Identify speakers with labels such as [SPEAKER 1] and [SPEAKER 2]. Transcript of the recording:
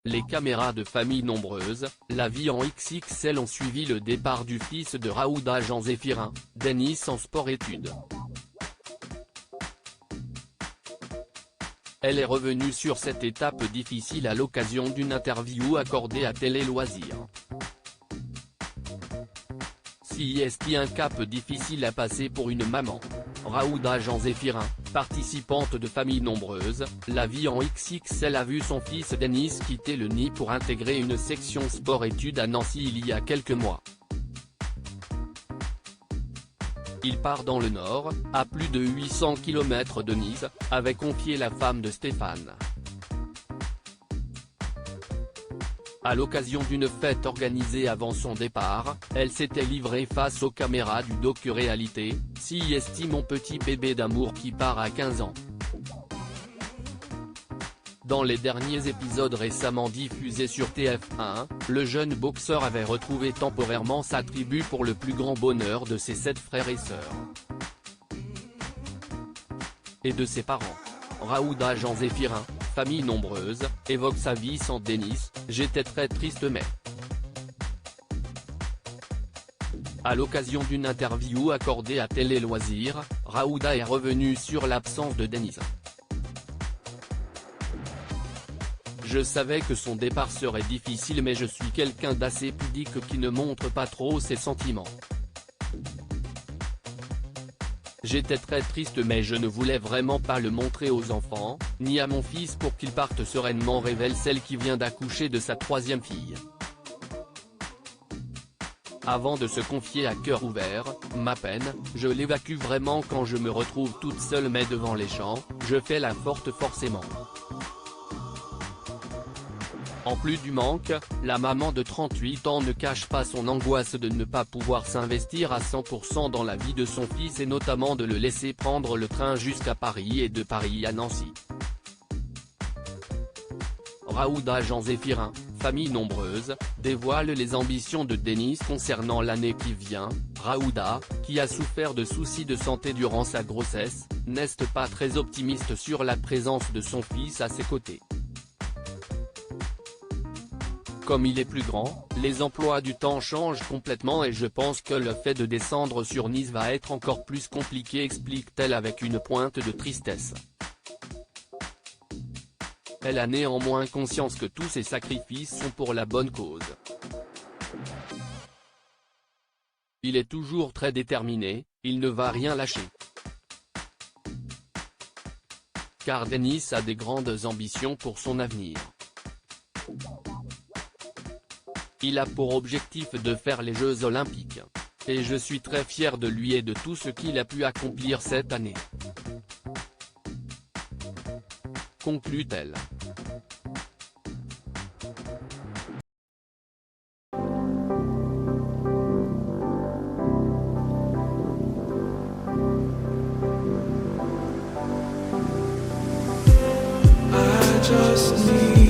[SPEAKER 1] Les caméras de famille nombreuses, la vie en XXL ont suivi le départ du fils de Raouda Jean-Zéphirin, Denis en sport-études. Elle est revenue sur cette étape difficile à l'occasion d'une interview accordée à Télé Loisirs. Si est un cap difficile à passer pour une maman. Raouda Jean-Zéphirin, participante de famille nombreuse, la vie en XXL a vu son fils Denis quitter le nid pour intégrer une section sport-études à Nancy il y a quelques mois. Il part dans le Nord, à plus de 800 km de Nice, avait confié la femme de Stéphane. À l'occasion d'une fête organisée avant son départ, elle s'était livrée face aux caméras du docu-réalité, Si estime mon petit bébé d'amour qui part à 15 ans. Dans les derniers épisodes récemment diffusés sur TF1, le jeune boxeur avait retrouvé temporairement sa tribu pour le plus grand bonheur de ses 7 frères et sœurs. Et de ses parents. Raouda Jean-Zéphirin, famille nombreuse, évoque sa vie sans Denis, j'étais très triste mais. À l'occasion d'une interview accordée à Télé Loisirs, Raouda est revenue sur l'absence de Denis. Je savais que son départ serait difficile mais je suis quelqu'un d'assez pudique qui ne montre pas trop ses sentiments. J'étais très triste mais je ne voulais vraiment pas le montrer aux enfants, ni à mon fils pour qu'il parte sereinement, révèle celle qui vient d'accoucher de sa 3e fille. Avant de se confier à cœur ouvert, ma peine, je l'évacue vraiment quand je me retrouve toute seule mais devant les champs, je fais la forte forcément. En plus du manque, la maman de 38 ans ne cache pas son angoisse de ne pas pouvoir s'investir à 100% dans la vie de son fils et notamment de le laisser prendre le train jusqu'à Paris et de Paris à Nancy. Raouda Jean-Zéphirin, famille nombreuse, dévoile les ambitions de Denis concernant l'année qui vient. Raouda, qui a souffert de soucis de santé durant sa grossesse, n'est pas très optimiste sur la présence de son fils à ses côtés. Comme il est plus grand, les emplois du temps changent complètement et je pense que le fait de descendre sur Nice va être encore plus compliqué, explique-t-elle avec une pointe de tristesse. Elle a néanmoins conscience que tous ces sacrifices sont pour la bonne cause. Il est toujours très déterminé, il ne va rien lâcher. Car Denis a des grandes ambitions pour son avenir. Il a pour objectif de faire les Jeux Olympiques. Et je suis très fier de lui et de tout ce qu'il a pu accomplir cette année. Conclut-elle.
[SPEAKER 2] I just need